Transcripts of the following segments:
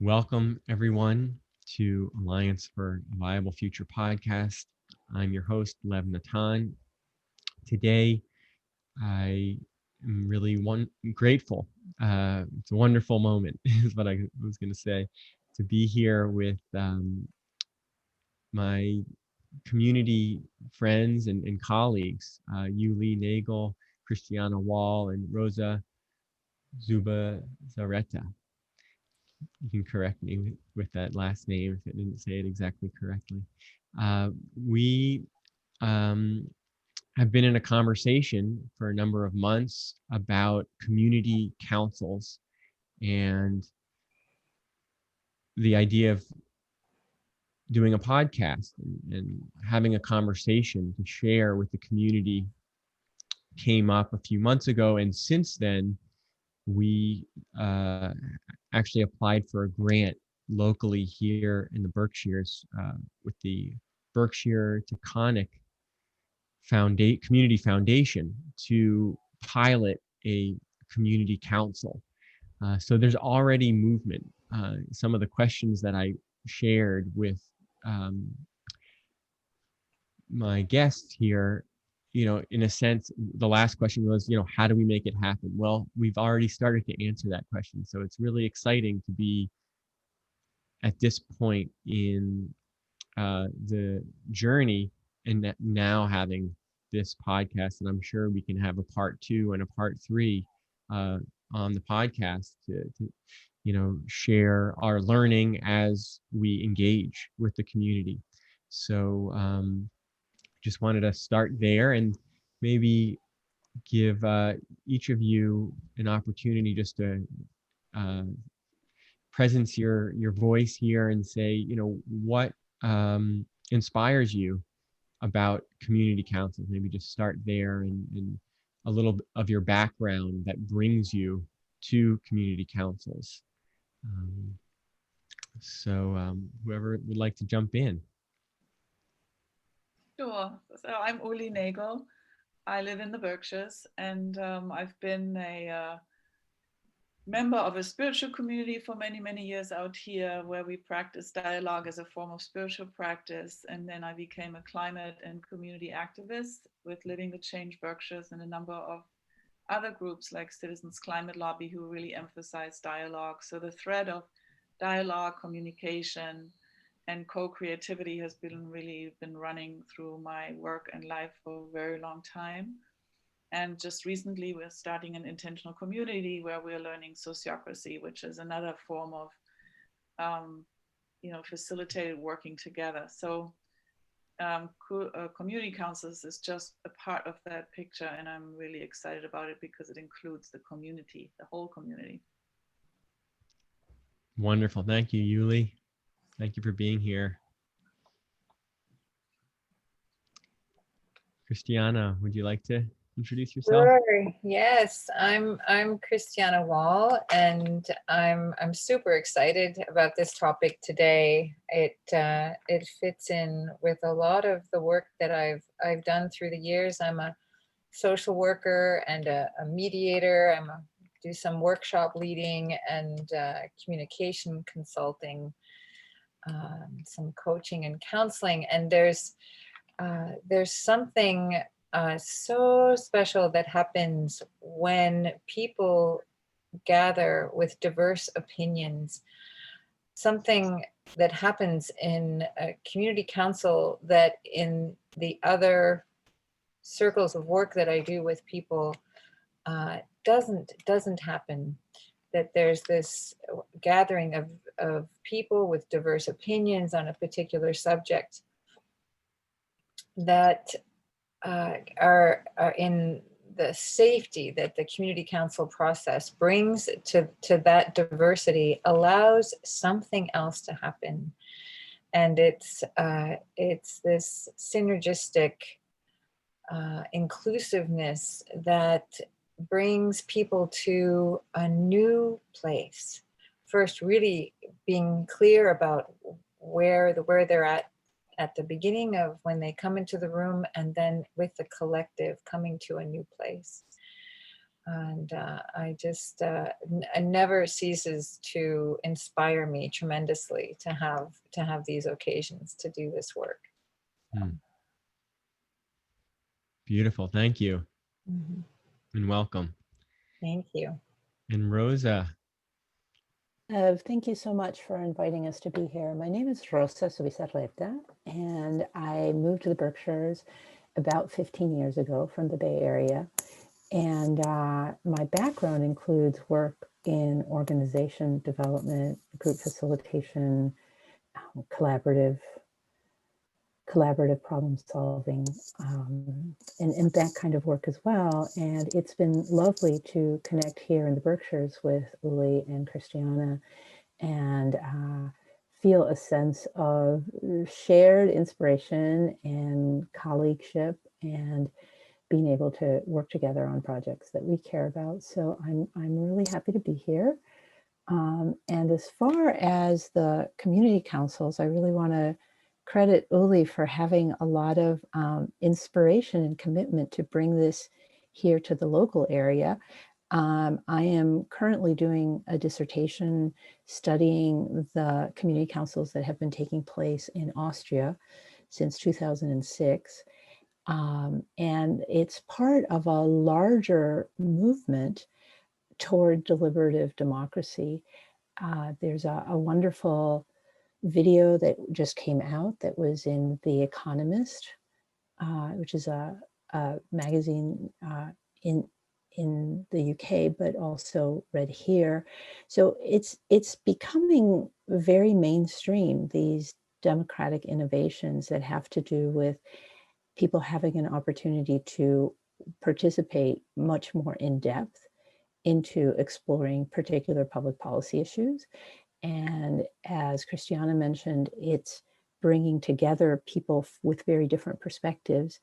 Welcome, everyone, to Alliance for a Viable Future podcast. I'm your host, Lev Natan. Today, I am really grateful. It's a wonderful moment, is what I was going to say, to be here with my community friends and colleagues, Yuli Nagel, Christiana Wall, and Rosa Zuba Zareta. You can correct me with that last name if I didn't say it exactly correctly. We have been in a conversation for a number of months about community councils and the idea of doing a podcast and having a conversation to share with the community came up a few months ago. And since then, we actually applied for a grant locally here in the Berkshires with the Berkshire Taconic Community Foundation to pilot a community council. So there's already movement. Some of the questions that I shared with my guests here, in a sense, the last question was, how do we make it happen? Well, we've already started to answer that question. So it's really exciting to be at this point in the journey and now having this podcast. And I'm sure we can have a part 2 and a part 3 on the podcast to share our learning as we engage with the community. So just wanted to start there and maybe give each of you an opportunity just to presence your voice here and say, what inspires you about community councils. Maybe just start there and a little of your background that brings you to community councils. Whoever would like to jump in. Sure. So I'm Uli Nagel. I live in the Berkshires, and I've been a member of a spiritual community for many, many years out here where we practice dialogue as a form of spiritual practice. And then I became a climate and community activist with Living the Change Berkshires and a number of other groups like Citizens Climate Lobby who really emphasize dialogue. So the thread of dialogue, communication, and co-creativity has been running through my work and life for a very long time. And just recently, we're starting an intentional community where we're learning sociocracy, which is another form of, facilitated working together. So community councils is just a part of that picture, and I'm really excited about it because it includes the community, the whole community. Wonderful. Thank you, Yuli. Thank you for being here. Christiana, would you like to introduce yourself? Sure. Yes, I'm Christiana Wall, and I'm super excited about this topic today. It fits in with a lot of the work that I've done through the years. I'm a social worker and a mediator. Do some workshop leading and communication consulting, some coaching and counseling, and there's something so special that happens when people gather with diverse opinions. Something that happens in a community council that in the other circles of work that I do with people doesn't happen. That there's this gathering of people with diverse opinions on a particular subject that are in the safety that the community council process brings to that diversity, allows something else to happen. And it's this synergistic inclusiveness that brings people to a new place. First, really being clear about where they're at the beginning of when they come into the room, and then with the collective coming to a new place. And I just it never ceases to inspire me tremendously to have these occasions to do this work. Beautiful. Thank you. Mm-hmm. And welcome. Thank you. And Rosa. Thank you so much for inviting us to be here. My name is Rosa Subisarreta, and I moved to the Berkshires about 15 years ago from the Bay Area. And my background includes work in organization development, group facilitation, collaborative problem solving, and that kind of work as well. And it's been lovely to connect here in the Berkshires with Uli and Christiana and feel a sense of shared inspiration and colleagueship and being able to work together on projects that we care about. So I'm really happy to be here. And as far as the community councils, I really want to credit Uli for having a lot of inspiration and commitment to bring this here to the local area. I am currently doing a dissertation studying the community councils that have been taking place in Austria since 2006. And it's part of a larger movement toward deliberative democracy. There's a wonderful video that just came out that was in The Economist, which is a magazine in the UK, but also read here. So it's becoming very mainstream, these democratic innovations that have to do with people having an opportunity to participate much more in depth into exploring particular public policy issues. And as Christiana mentioned, it's bringing together people with very different perspectives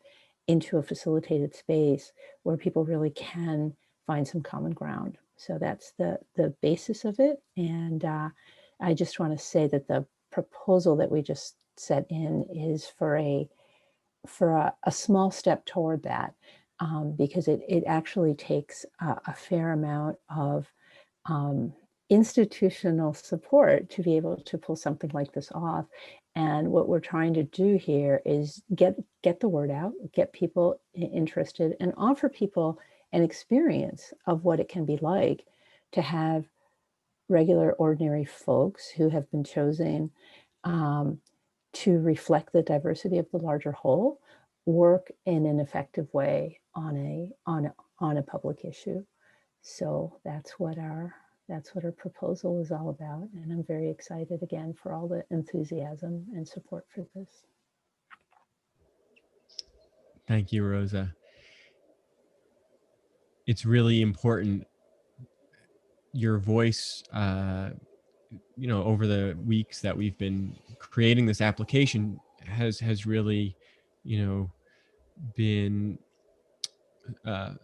into a facilitated space where people really can find some common ground. So that's the basis of it. And I just want to say that the proposal that we just set in is for a small step toward that, because it actually takes a fair amount of institutional support to be able to pull something like this off. And what we're trying to do here is get the word out, get people interested, and offer people an experience of what it can be like to have regular, ordinary folks who have been chosen to reflect the diversity of the larger whole work in an effective way on a public issue. So that's what our proposal is all about. And I'm very excited again for all the enthusiasm and support for this. Thank you, Rosa. It's really important. Your voice, over the weeks that we've been creating this application has really, been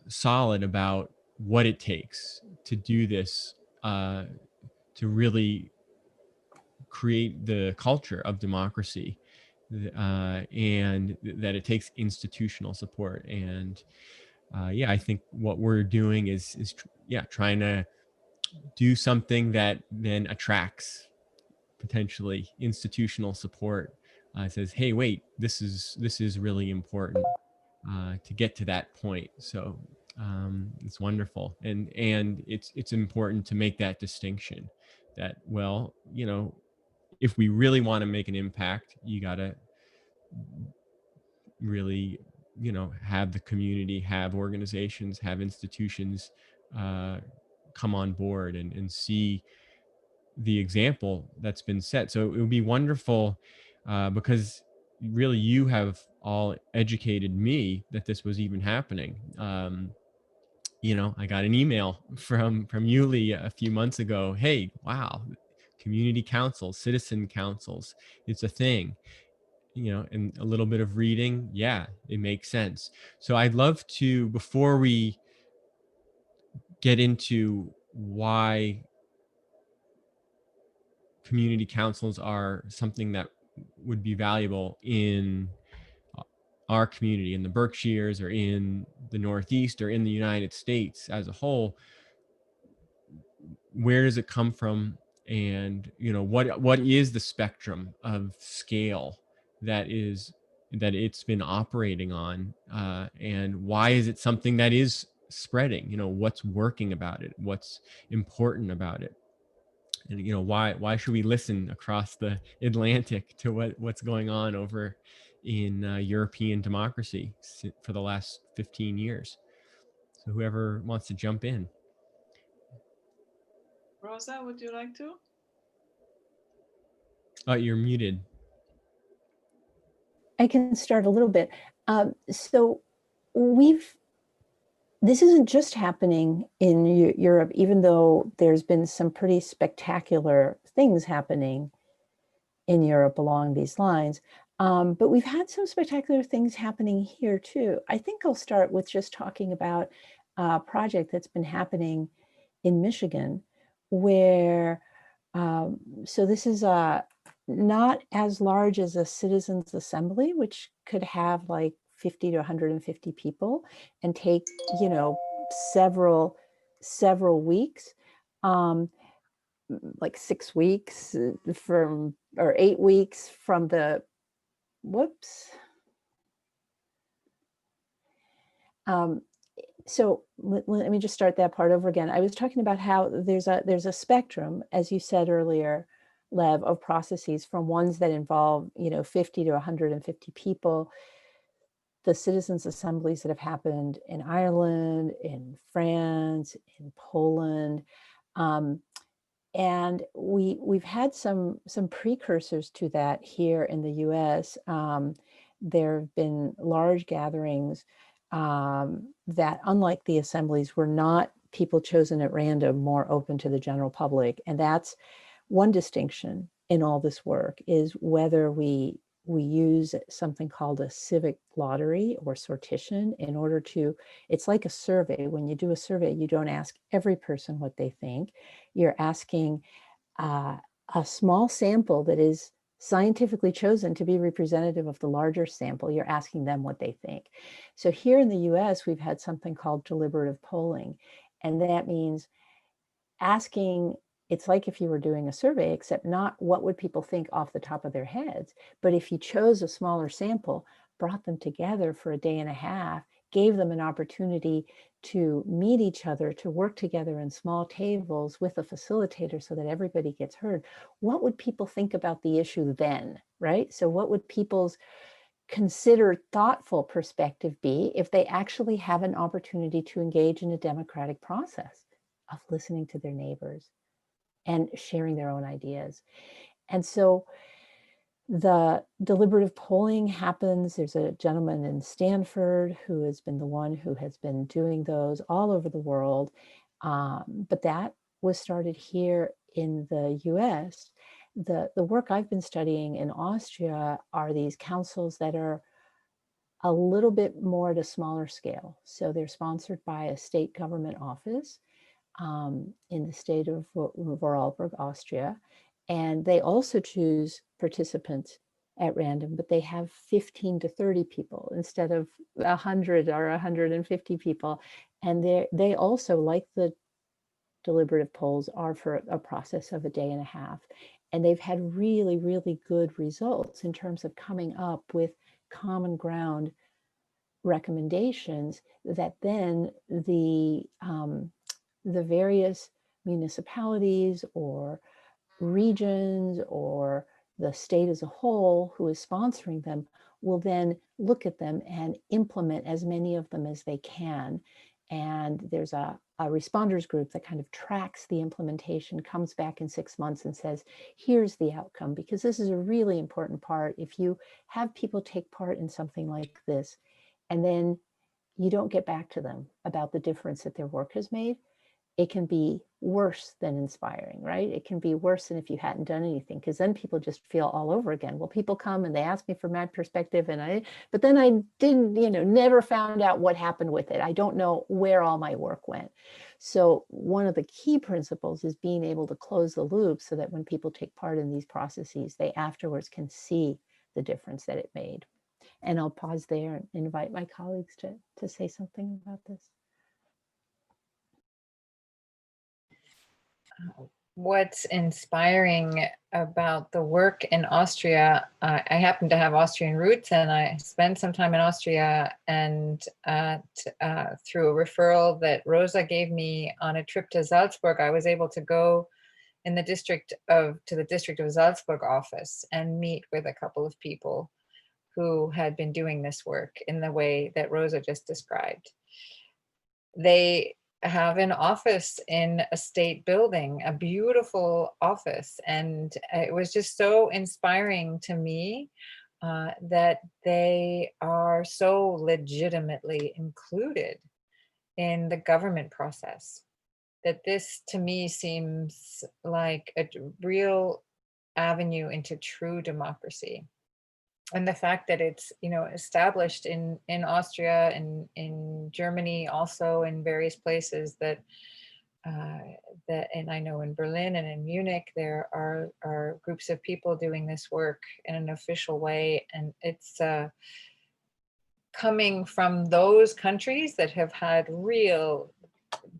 solid about what it takes to do this, to really create the culture of democracy, and that it takes institutional support. And I think what we're doing is trying to do something that then attracts potentially institutional support. Says, hey, wait, this is really important to get to that point. So it's wonderful, and it's important to make that distinction. That, well, if we really want to make an impact, you got to really, have the community, have organizations, have institutions come on board and see the example that's been set. So it would be wonderful, because really you have all educated me that this was even happening. I got an email from Yuli a few months ago. Hey, wow, community councils, citizen councils, it's a thing. And a little bit of reading, yeah, it makes sense. So I'd love to, before we get into why community councils are something that would be valuable in our community in the Berkshires or in the Northeast or in the United States as a whole, where does it come from? And what is the spectrum of scale that it's been operating on, and why is it something that is spreading? What's working about it, what's important about it, and why should we listen across the Atlantic to what's going on over in European democracy for the last 15 years? So whoever wants to jump in. Rosa, would you like to? Oh, you're muted. I can start a little bit. So this isn't just happening in Europe, even though there's been some pretty spectacular things happening in Europe along these lines. But we've had some spectacular things happening here too. I think I'll start with just talking about a project that's been happening in Michigan, where, so this is not as large as a citizens assembly, which could have like 50 to 150 people and take, several weeks. Like 6 weeks or 8 weeks from the, whoops. So let me just start that part over again. I was talking about how there's a spectrum, as you said earlier, Lev, of processes, from ones that involve 50 to 150 people, the citizens' assemblies that have happened in Ireland, in France, in Poland, and we've had some precursors to that here in the U.S. There have been large gatherings that, unlike the assemblies, were not people chosen at random, more open to the general public. And that's one distinction in all this work, is whether we use something called a civic lottery or sortition in order to, it's like a survey. When you do a survey, you don't ask every person what they think. You're asking a small sample that is scientifically chosen to be representative of the larger sample. You're asking them what they think. So here in the US, we've had something called deliberative polling. And that means asking, it's like if you were doing a survey, except not what would people think off the top of their heads, but if you chose a smaller sample, brought them together for a day and a half, gave them an opportunity to meet each other, to work together in small tables with a facilitator so that everybody gets heard, what would people think about the issue then, right? So what would people's considered thoughtful perspective be if they actually have an opportunity to engage in a democratic process of listening to their neighbors and sharing their own ideas? And so the deliberative polling happens. There's a gentleman in Stanford who has been the one who has been doing those all over the world. But that was started here in the US. The work I've been studying in Austria are these councils that are a little bit more at a smaller scale. So they're sponsored by a state government office in the state of Vorarlberg, Austria. And they also choose participants at random, but they have 15 to 30 people instead of 100 or 150 people. And they also, like the deliberative polls, are for a process of a day and a half. And they've had really, really good results in terms of coming up with common ground recommendations that then the various municipalities or regions or the state as a whole who is sponsoring them will then look at them and implement as many of them as they can. And there's a responders group that kind of tracks the implementation, comes back in 6 months and says, here's the outcome, because this is a really important part. If you have people take part in something like this, and then you don't get back to them about the difference that their work has made, it can be worse than inspiring, right? It can be worse than if you hadn't done anything, because then people just feel all over again. Well, people come and they ask me for my perspective, but then I didn't, never found out what happened with it. I don't know where all my work went. So one of the key principles is being able to close the loop so that when people take part in these processes, they afterwards can see the difference that it made. And I'll pause there and invite my colleagues to say something about this. What's inspiring about the work in Austria, I happen to have Austrian roots, and I spent some time in Austria, and through a referral that Rosa gave me on a trip to Salzburg, I was able to go in the district of Salzburg office and meet with a couple of people who had been doing this work in the way that Rosa just described. They have an office in a state building, a beautiful office. And it was just so inspiring to me that they are so legitimately included in the government process. That this to me seems like a real avenue into true democracy. And the fact that it's, you know, established in Austria and in Germany, also in various places that and I know in Berlin and in Munich, there are groups of people doing this work in an official way. And it's coming from those countries that have had real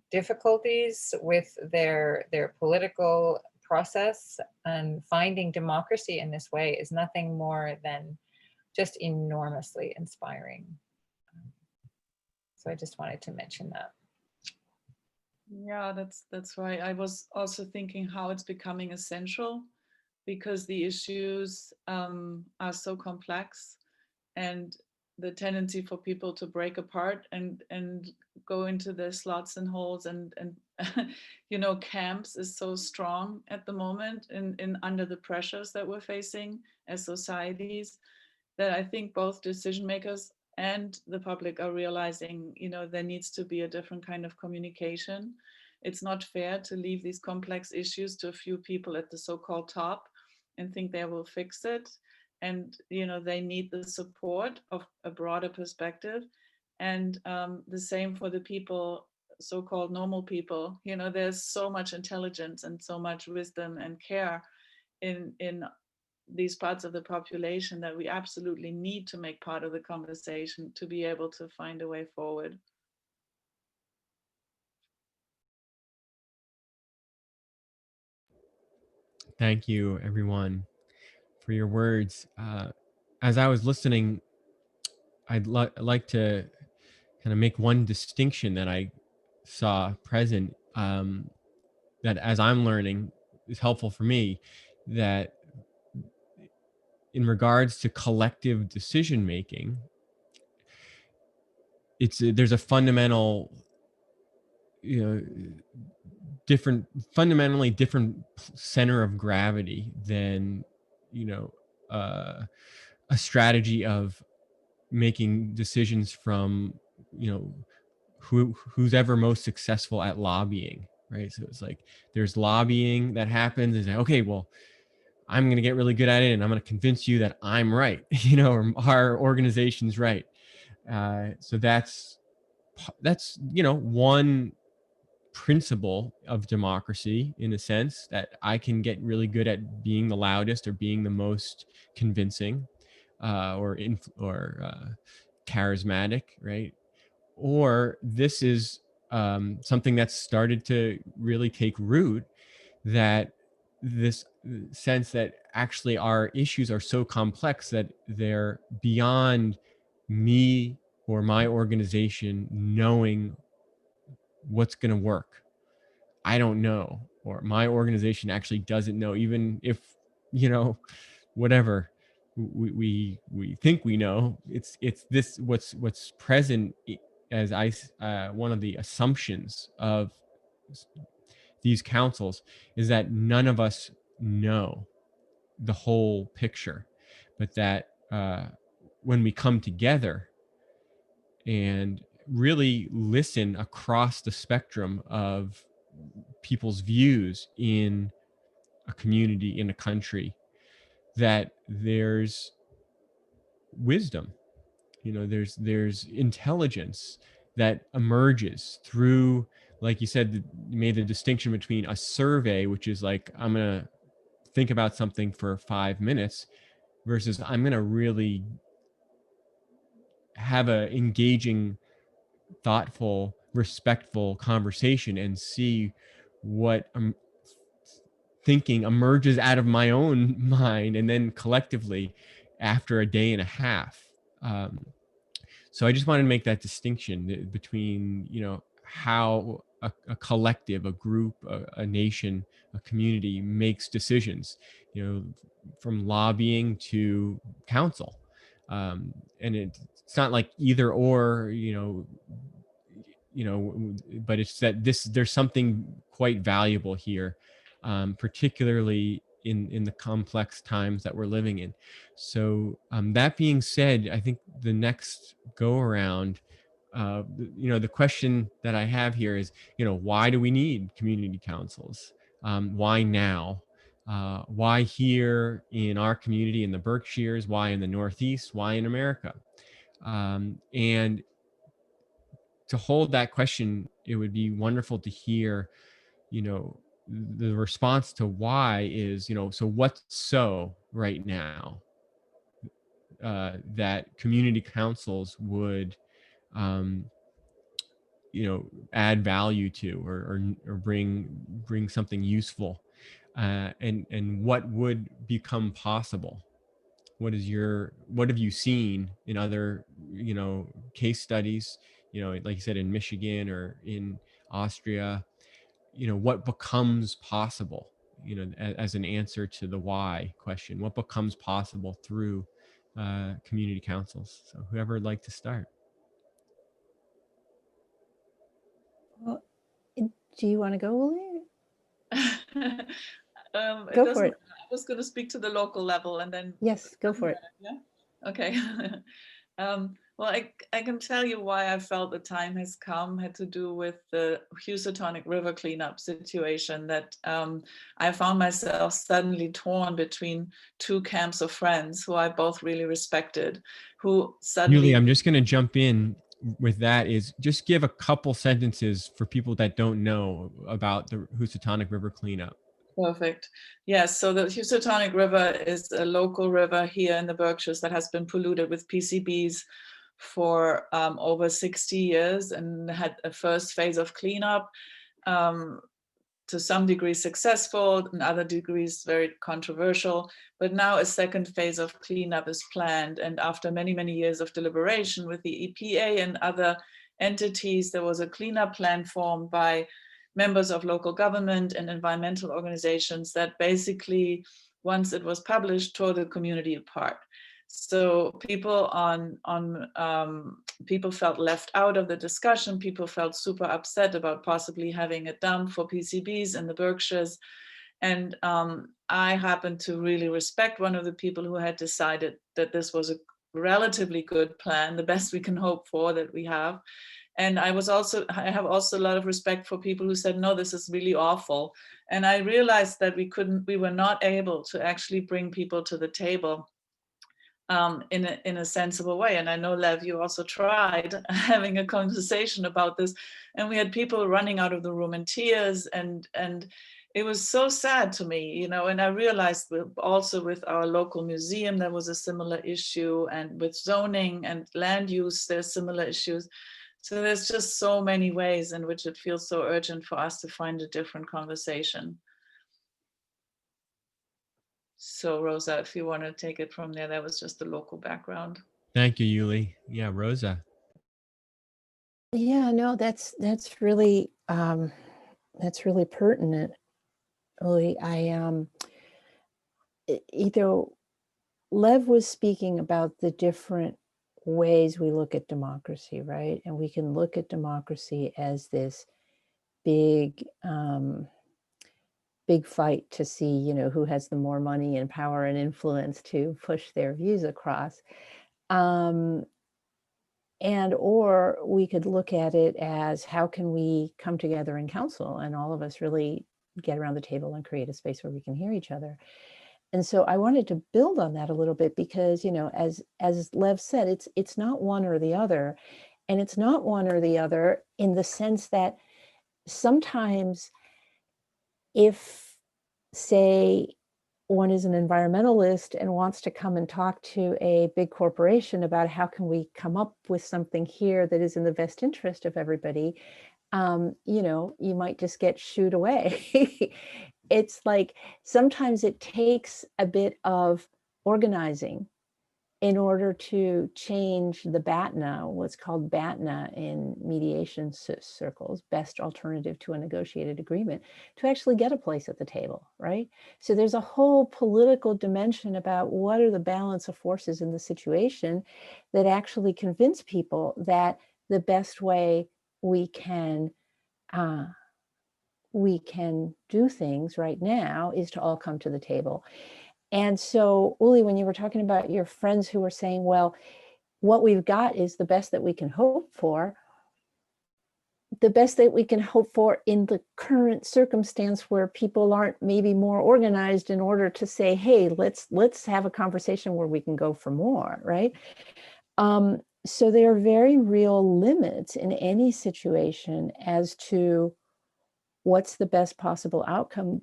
difficulties with their political process, and finding democracy in this way is nothing more than just enormously inspiring. So I just wanted to mention that. Yeah, that's right. I was also thinking how it's becoming essential, because the issues are so complex, and the tendency for people to break apart and go into their slots and holes and you know, camps is so strong at the moment in under the pressures that we're facing as societies, that I think both decision makers and the public are realizing, you know, there needs to be a different kind of communication. It's not fair to leave these complex issues to a few people at the so-called top and think they will fix it. And, you know, they need the support of a broader perspective. And the same for the people, so-called normal people. You know, there's so much intelligence and so much wisdom and care in these parts of the population that we absolutely need to make part of the conversation to be able to find a way forward. Thank you, everyone, for your words. As I was listening, I'd like to kind of make one distinction that I saw present, that as I'm learning is helpful for me, that in regards to collective decision making, there's a fundamental, you know, fundamentally different center of gravity than, you know, a strategy of making decisions from, you know, who's ever most successful at lobbying, right? So it's like there's lobbying that happens, and okay, well, I'm going to get really good at it, and I'm going to convince you that I'm right, you know, or our organization's right. So that's you know, one principle of democracy, in a sense, that I can get really good at being the loudest or being the most convincing, or charismatic, right? Or this is something that's started to really take root, that this sense that actually our issues are so complex that they're beyond me or my organization knowing what's going to work. I don't know, or my organization actually doesn't know, even if, you know, whatever we think we know. It's this what's present as one of the assumptions of these councils is that none of us know the whole picture, but that when we come together and really listen across the spectrum of people's views in a community, in a country, that there's wisdom, you know, there's intelligence that emerges through, like you said, you made the distinction between a survey, which is like, I'm gonna think about something for 5 minutes, versus I'm gonna really have a engaging, thoughtful, respectful conversation and see what thinking emerges out of my own mind, and then collectively after a day and a half. Um, so I just wanted to make that distinction between, how a collective, a group, a nation, a community makes decisions, from lobbying to council. And it's not like either or, but it's that there's something quite valuable here, particularly in the complex times that we're living in. So that being said, I think the next go around, the question that I have here is, why do we need community councils? Why now? Why here in our community in the Berkshires? Why in the Northeast? Why in America? And to hold that question, it would be wonderful to hear, you know, the response to why is, so what's so right now that community councils would, um, add value to, or bring something useful, and what would become possible. What have you seen in other, case studies, like you said, in Michigan or in Austria, what becomes possible, as an answer to the why question, what becomes possible through community councils. So whoever would like to start. Well, do you want to go, Uli? It Go for doesn't. it. I was going to speak to the local level, and then Yes, go for it. yeah. Okay. Well, I can tell you why I felt the time has come had to do with the Housatonic River cleanup situation, that I found myself suddenly torn between two camps of friends who I both really respected, who suddenly... Yuli, I'm just going to jump in with that, is just give a couple sentences for people that don't know about the Housatonic River cleanup. Perfect. Yes, so the Housatonic River is a local river here in the Berkshires that has been polluted with PCBs for over 60 years, and had a first phase of cleanup, to some degree successful, in other degrees very controversial. But now a second phase of cleanup is planned. And after many, many years of deliberation with the EPA and other entities, there was a cleanup plan formed by members of local government and environmental organizations that basically, once it was published, tore the community apart. So people people felt left out of the discussion. People felt super upset about possibly having a dump for PCBs in the Berkshires. And I happen to really respect one of the people who had decided that this was a relatively good plan, the best we can hope for that we have. And I have also a lot of respect for people who said, no, this is really awful. And I realized that we were not able to actually bring people to the table in a sensible way. And I know, Lev, you also tried having a conversation about this, and we had people running out of the room in tears, and it was so sad to me, and I realized also with our local museum, there was a similar issue, and with zoning and land use, there's similar issues. So there's just so many ways in which it feels so urgent for us to find a different conversation. So Rosa, if you want to take it from there, that was just the local background. Thank you, Yuli. Yeah, Rosa. Yeah, no, that's really pertinent, Uli. Either Lev was speaking about the different ways we look at democracy, right? And we can look at democracy as this big fight to see, who has the more money and power and influence to push their views across. Or we could look at it as, how can we come together in council and all of us really get around the table and create a space where we can hear each other. And so I wanted to build on that a little bit, because, as Lev said, it's not one or the other. And it's not one or the other in the sense that sometimes, if, say, one is an environmentalist and wants to come and talk to a big corporation about how can we come up with something here that is in the best interest of everybody, you know, you might just get shooed away. It's like sometimes it takes a bit of organizing in order to change the BATNA, what's called BATNA in mediation circles, best alternative to a negotiated agreement, to actually get a place at the table, right? So there's a whole political dimension about what are the balance of forces in the situation that actually convince people that the best way we can do things right now is to all come to the table. And so, Uli, when you were talking about your friends who were saying, well, what we've got is the best that we can hope for, the best that we can hope for in the current circumstance where people aren't maybe more organized in order to say, hey, let's have a conversation where we can go for more, right? So there are very real limits in any situation as to what's the best possible outcome,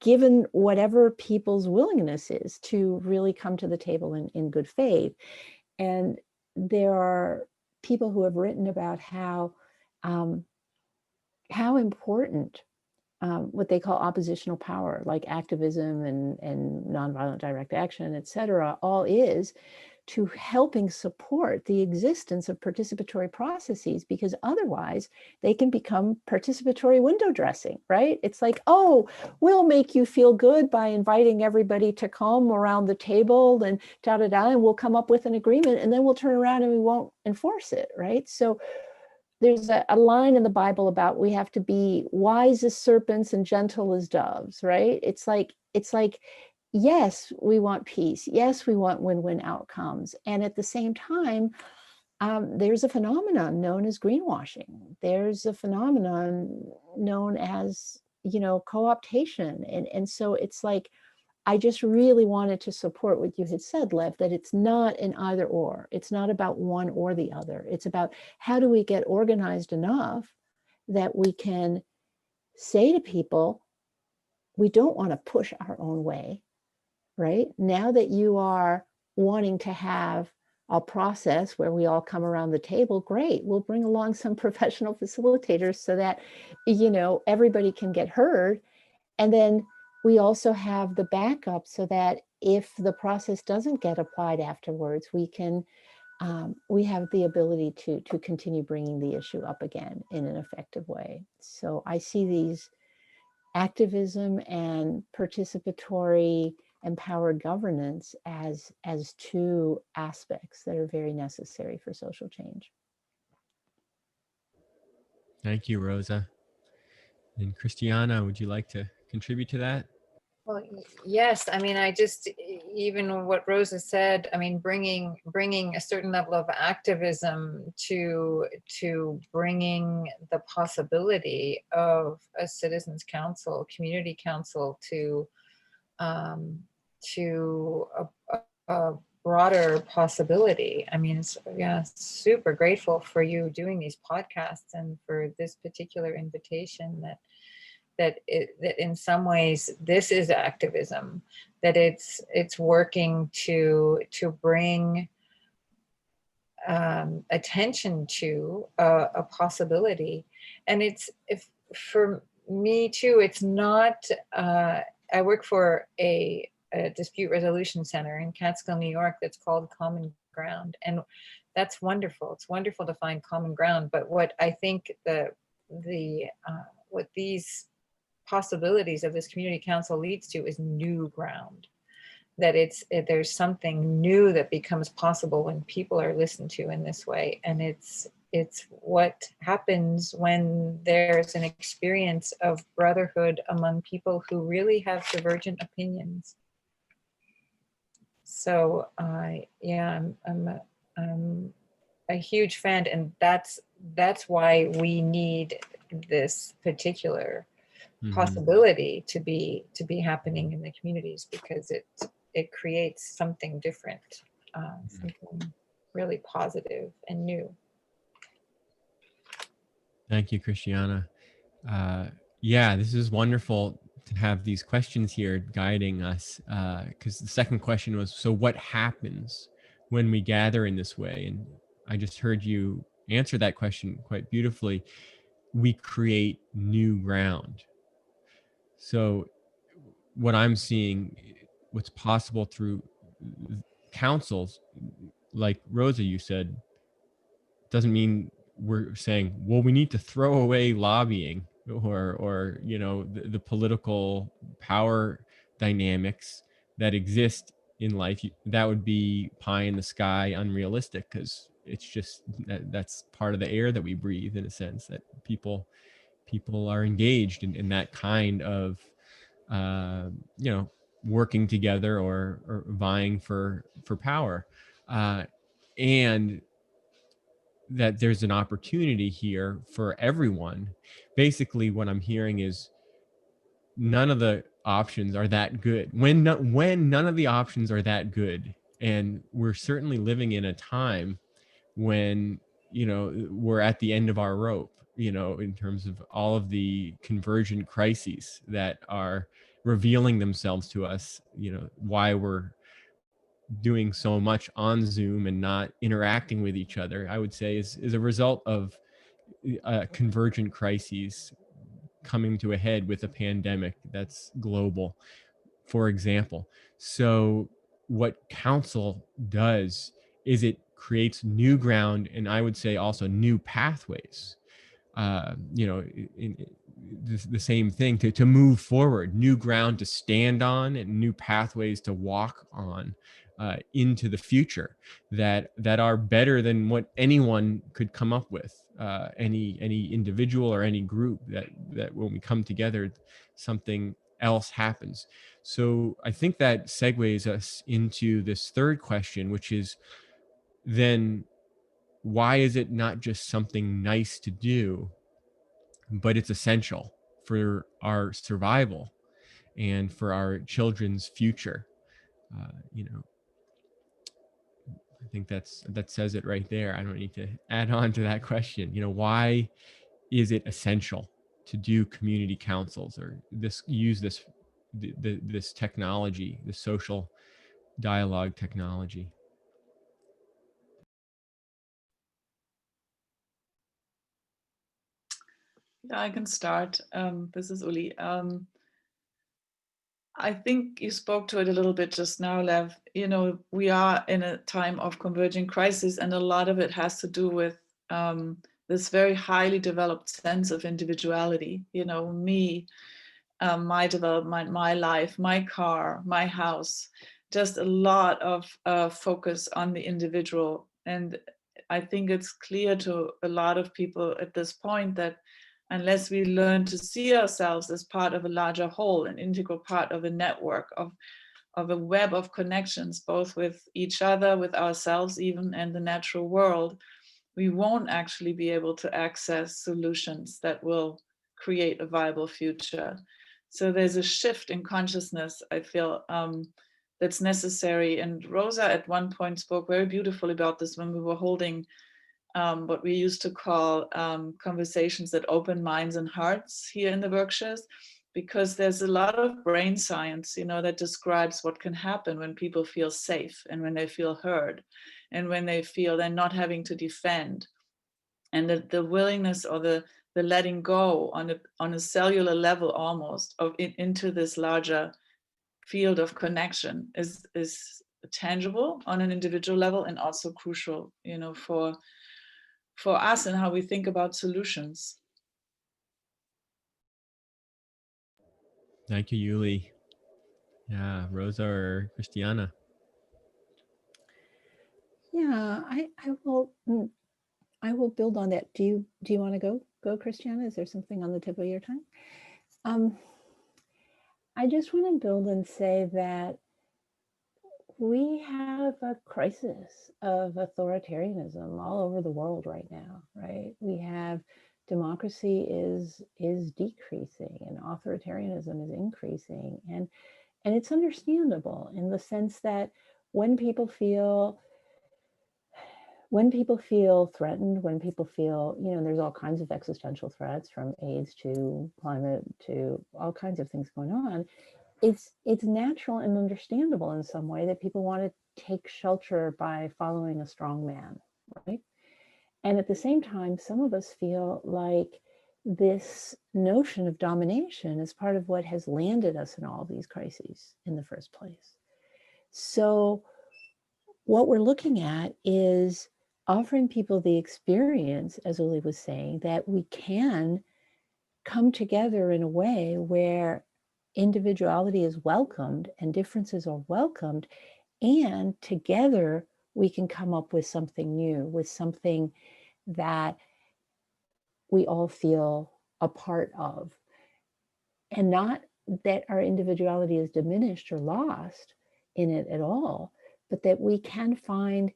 given whatever people's willingness is to really come to the table in good faith. And there are people who have written about how important what they call oppositional power, like activism and nonviolent direct action, et cetera, all is to helping support the existence of participatory processes, because otherwise they can become participatory window dressing, right? It's like, oh, we'll make you feel good by inviting everybody to come around the table and da-da-da, and we'll come up with an agreement, and then we'll turn around and we won't enforce it, right? So there's a line in the Bible about we have to be wise as serpents and gentle as doves, right? It's like, yes, we want peace. Yes, we want win-win outcomes. And at the same time, there's a phenomenon known as greenwashing. There's a phenomenon known as, you know, co-optation. And so it's like, I just really wanted to support what you had said, Lev, that it's not an either or. It's not about one or the other. It's about how do we get organized enough that we can say to people, we don't want to push our own way, right? Now that you are wanting to have a process where we all come around the table, great. We'll bring along some professional facilitators so that, you know, everybody can get heard. And then we also have the backup so that if the process doesn't get applied afterwards, we can, we have the ability to continue bringing the issue up again in an effective way. So I see these activism and participatory empowered governance as two aspects that are very necessary for social change. Thank you, Rosa. And Christiana, would you like to contribute to that? Well, yes. I mean, I just, even what Rosa said, I mean, bringing a certain level of activism to bringing the possibility of a citizens council, community council to a broader possibility. I mean, yeah, super grateful for you doing these podcasts and for this particular invitation that in some ways this is activism, that it's working to bring attention to a possibility. And for me too, it's not, I work for a dispute resolution center in Catskill, New York, that's called Common Ground. And that's wonderful. It's wonderful to find common ground. But what I think what these possibilities of this community council leads to is new ground, that there's something new that becomes possible when people are listened to in this way. And it's what happens when there's an experience of brotherhood among people who really have divergent opinions. So yeah, I'm a huge fan, and that's why we need this particular possibility to be happening in the communities, because it creates something different, something really positive and new. Thank you, Christiana. Yeah, this is wonderful to have these questions here guiding us, because the second question was, so what happens when we gather in this way? And I just heard you answer that question quite beautifully. We create new ground. So what I'm seeing, what's possible through councils, like Rosa, you said, doesn't mean we're saying, well, we need to throw away lobbying or the political power dynamics that exist in life. That would be pie in the sky, unrealistic, because it's just that's part of the air that we breathe, in a sense, that people are engaged in that kind of uh, working together or vying for power, and that there's an opportunity here for everyone. Basically, what I'm hearing is none of the options are that good. When none of the options are that good, and we're certainly living in a time when we're at the end of our rope, in terms of all of the convergent crises that are revealing themselves to us, why we're doing so much on Zoom and not interacting with each other, I would say is a result of convergent crises coming to a head with a pandemic that's global, for example. So what council does is it creates new ground, and I would say also new pathways, the same thing, to move forward, new ground to stand on and new pathways to walk on, into the future, that are better than what anyone could come up with, any individual or any group, that when we come together, something else happens. So I think that segues us into this third question, which is, then why is it not just something nice to do, but it's essential for our survival and for our children's future? Uh, you know, I think that says it right there. I don't need to add on to that question. Why is it essential to do community councils, or use this technology, the social dialogue technology? Yeah, I can start. This is Uli. I think you spoke to it a little bit just now, Lev. We are in a time of converging crisis, and a lot of it has to do with this very highly developed sense of individuality. Me, my development, my life, my car, my house, just a lot of focus on the individual. And I think it's clear to a lot of people at this point that unless we learn to see ourselves as part of a larger whole, an integral part of a network, of a web of connections, both with each other, with ourselves even, and the natural world, we won't actually be able to access solutions that will create a viable future. So there's a shift in consciousness, I feel, that's necessary. And Rosa at one point spoke very beautifully about this when we were holding what we used to call conversations that open minds and hearts here in the Berkshires, because there's a lot of brain science, that describes what can happen when people feel safe and when they feel heard and when they feel they're not having to defend. And the willingness, or the letting go on a cellular level almost into this larger field of connection is tangible on an individual level, and also crucial, for us and how we think about solutions. Thank you, Yuli. Yeah, Rosa or Christiana? Yeah, I will build on that. Do you want to go, Christiana? Is there something on the tip of your tongue? I just want to build and say that we have a crisis of authoritarianism all over the world right now, right? We have democracy is decreasing and authoritarianism is increasing, and it's understandable in the sense that when people feel when people feel threatened, when people feel, there's all kinds of existential threats, from AIDS to climate to all kinds of things going on, it's natural and understandable in some way that people want to take shelter by following a strong man, right? And at the same time, some of us feel like this notion of domination is part of what has landed us in all these crises in the first place. So what we're looking at is offering people the experience, as Uli was saying, that we can come together in a way where individuality is welcomed and differences are welcomed, and together we can come up with something new, with something that we all feel a part of. And not that our individuality is diminished or lost in it at all, but that we can find,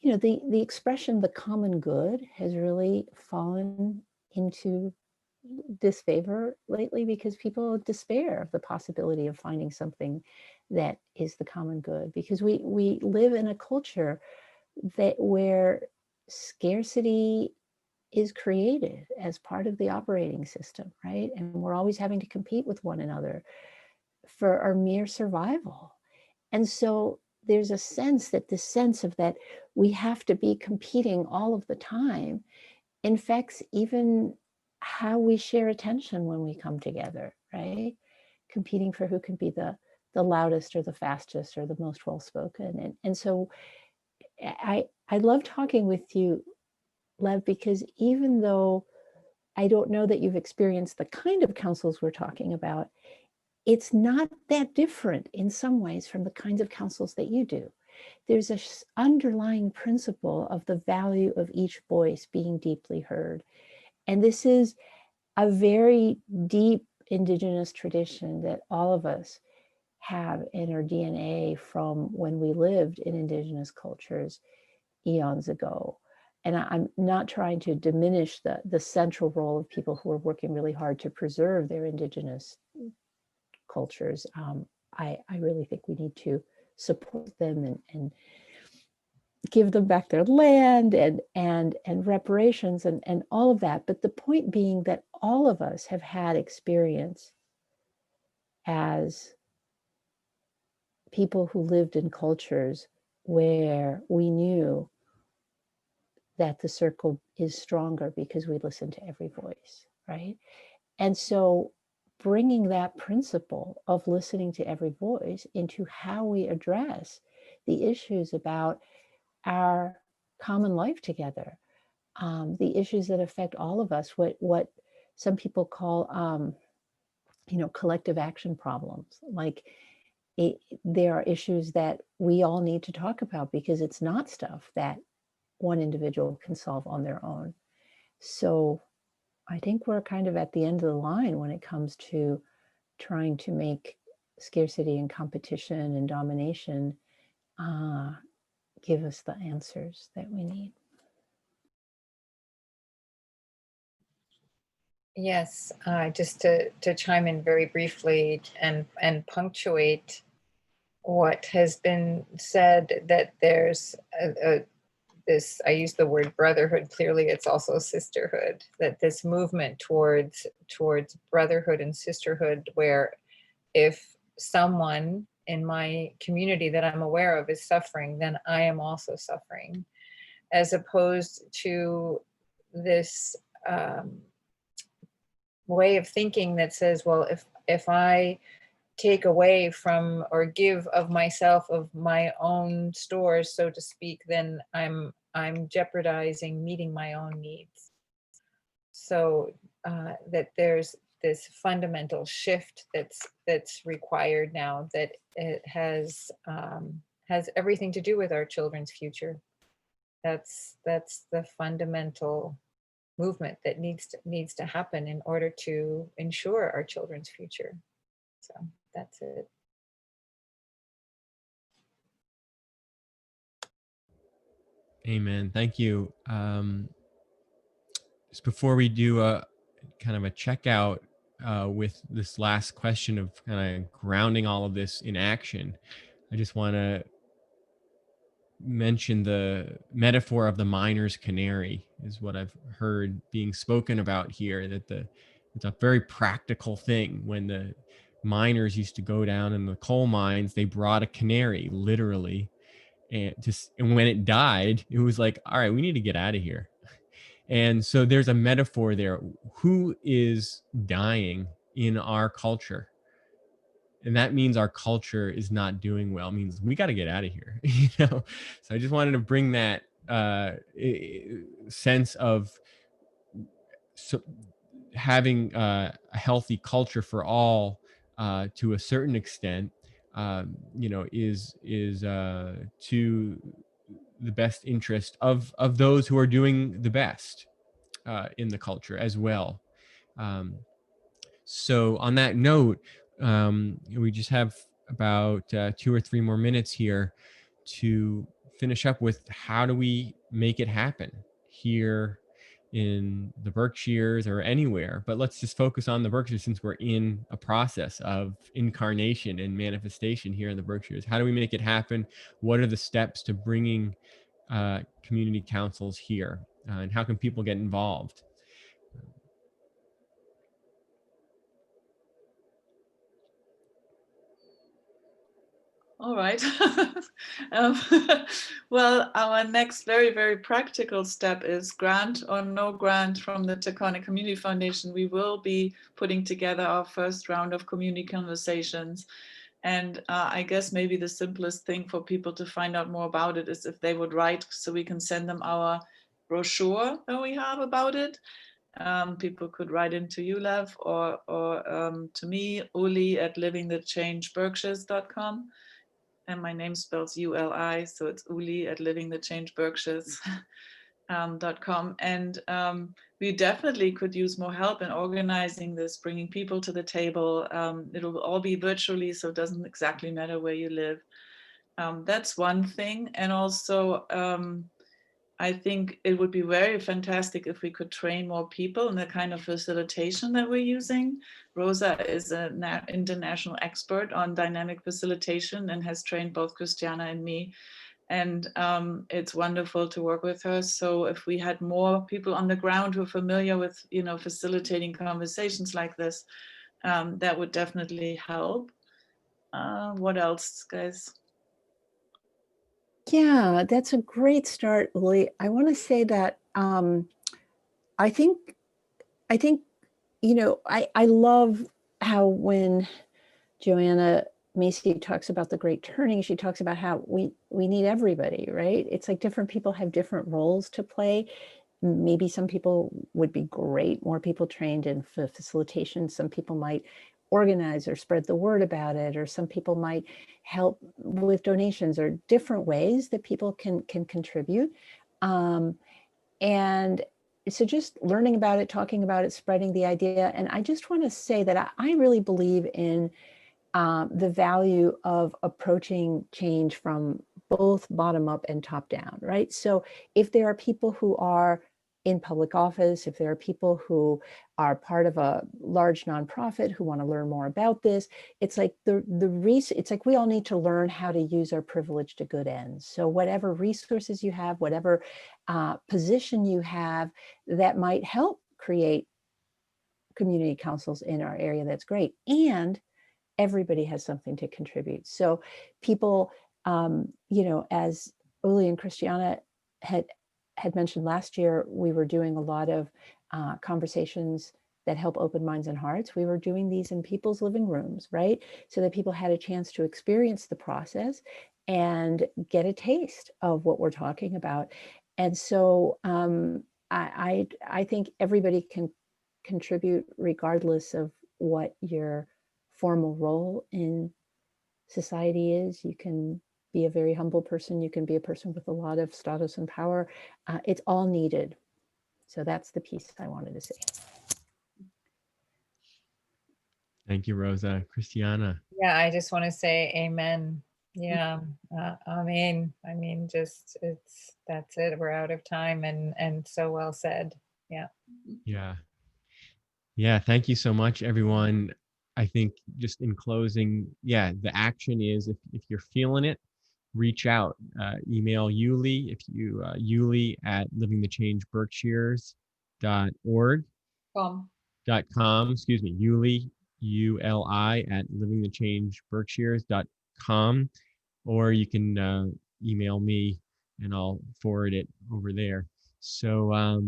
the expression the common good has really fallen into disfavor lately, because people despair of the possibility of finding something that is the common good, because we live in a culture where scarcity is created as part of the operating system, right? And we're always having to compete with one another for our mere survival. And so there's a sense that this sense of that we have to be competing all of the time infects even how we share attention when we come together, right? Competing for who can be the loudest or the fastest or the most well-spoken. And so I love talking with you, Lev, because even though I don't know that you've experienced the kind of councils we're talking about, it's not that different in some ways from the kinds of councils that you do. There's an underlying principle of the value of each voice being deeply heard. And this is a very deep Indigenous tradition that all of us have in our DNA from when we lived in Indigenous cultures eons ago. And I'm not trying to diminish the central role of people who are working really hard to preserve their Indigenous cultures. I really think we need to support them and give them back their land and reparations and all of that. But the point being that all of us have had experience as people who lived in cultures where we knew that the circle is stronger because we listen to every voice, right? And so bringing that principle of listening to every voice into how we address the issues about our common life together, the issues that affect all of us, what some people call, collective action problems. Like there are issues that we all need to talk about because it's not stuff that one individual can solve on their own. So I think we're kind of at the end of the line when it comes to trying to make scarcity and competition and domination give us the answers that we need. Yes, just to chime in very briefly and punctuate what has been said, that there's this, I use the word brotherhood, clearly it's also sisterhood, that this movement towards brotherhood and sisterhood, where if someone in my community that I'm aware of is suffering, then I am also suffering, as opposed to this way of thinking that says, well, if I take away from or give of myself, of my own stores, so to speak, then I'm jeopardizing meeting my own needs. So that there's this fundamental shift that's required now, that it has everything to do with our children's future. That's the fundamental movement that needs to happen in order to ensure our children's future. So that's it. Amen. Thank you. Just before we do a kind of a checkout with this last question of kind of grounding all of this in action, I just want to mention the metaphor of the miner's canary is what I've heard being spoken about here, that it's a very practical thing. When the miners used to go down in the coal mines, they brought a canary, literally, and when it died, it was like, all right, we need to get out of here. And so there's a metaphor there. Who is dying in our culture? And that means our culture is not doing well. It means we got to get out of here. So I just wanted to bring that sense of, so having a healthy culture for all, to a certain extent, is to the best interest of those who are doing the best in the culture as well. So on that note, we just have about 2 or 3 more minutes here to finish up with, how do we make it happen here in the Berkshires or anywhere? But let's just focus on the Berkshires, since we're in a process of incarnation and manifestation here in the Berkshires. How do we make it happen? What are the steps to bringing community councils here? And how can people get involved? All right. um, well, our next very, very practical step is, grant or no grant from the Taconic Community Foundation, we will be putting together our first round of community conversations. And I guess maybe the simplest thing for people to find out more about it is if they would write, so we can send them our brochure that we have about it. People could write into you, Lev, or to me, Uli at livingthechangeberkshires.com. And my name spells ULI, so it's Uli at livingthechangeberkshires.com. And we definitely could use more help in organizing this, bringing people to the table. It'll all be virtually, so it doesn't exactly matter where you live. That's one thing. And also, I think it would be very fantastic if we could train more people in the kind of facilitation that we're using. Rosa is an international expert on dynamic facilitation and has trained both Christiana and me. And it's wonderful to work with her. So if we had more people on the ground who are familiar with, facilitating conversations like this, that would definitely help. What else, guys? Yeah, that's a great start, Lily. I want to say that I think I love how when Joanna Macy talks about the great turning, she talks about how we need everybody, right? It's like different people have different roles to play. Maybe some people would be great, more people trained in facilitation. Some people might organize or spread the word about it, or some people might help with donations, or different ways that people can contribute. And so just learning about it, talking about it, spreading the idea. And I just want to say that I really believe in the value of approaching change from both bottom up and top down, right? So if there are people who are in public office, if there are people who are part of a large nonprofit who want to learn more about this, it's like it's like we all need to learn how to use our privilege to good ends. So whatever resources you have, whatever position you have that might help create community councils in our area, that's great. And everybody has something to contribute. So people, as Uli and Christiana had mentioned last year, we were doing a lot of conversations that help open minds and hearts. We were doing these in people's living rooms, right? So that people had a chance to experience the process and get a taste of what we're talking about. And so I think everybody can contribute regardless of what your formal role in society is. You can be a very humble person. You can be a person with a lot of status and power. It's all needed. So that's the piece I wanted to say. Thank you, Rosa. Christiana. Yeah, I just want to say amen. Yeah, amen. I mean, just that's it. We're out of time, and so well said. Yeah. Yeah. Thank you so much, everyone. I think just in closing, the action is, if you're feeling it, reach out. Email Yuli if you Yuli at livingthechangeberkshires.org. Come. .com, excuse me, Yuli, ULI at livingthechangeberkshires.com, or you can email me and I'll forward it over there. So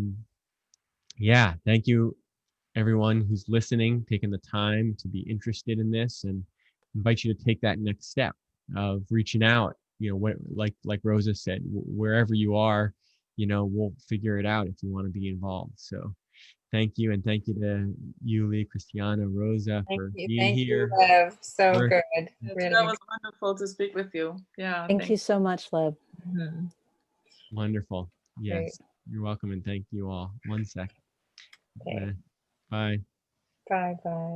yeah, thank you everyone who's listening, taking the time to be interested in this, and invite you to take that next step of reaching out. You know, what, like Rosa said, wherever you are, you know, we'll figure it out if you want to be involved. So thank you, and thank you to Yuli, Christiana, Rosa for being Thank you, here. Lev. So Sure. good. That Really. was wonderful to speak with you. Yeah. Thank you so much, Lev. Mhm. Wonderful. Great. Yes, you're welcome, and thank you all. One sec. Okay. Bye. Bye bye.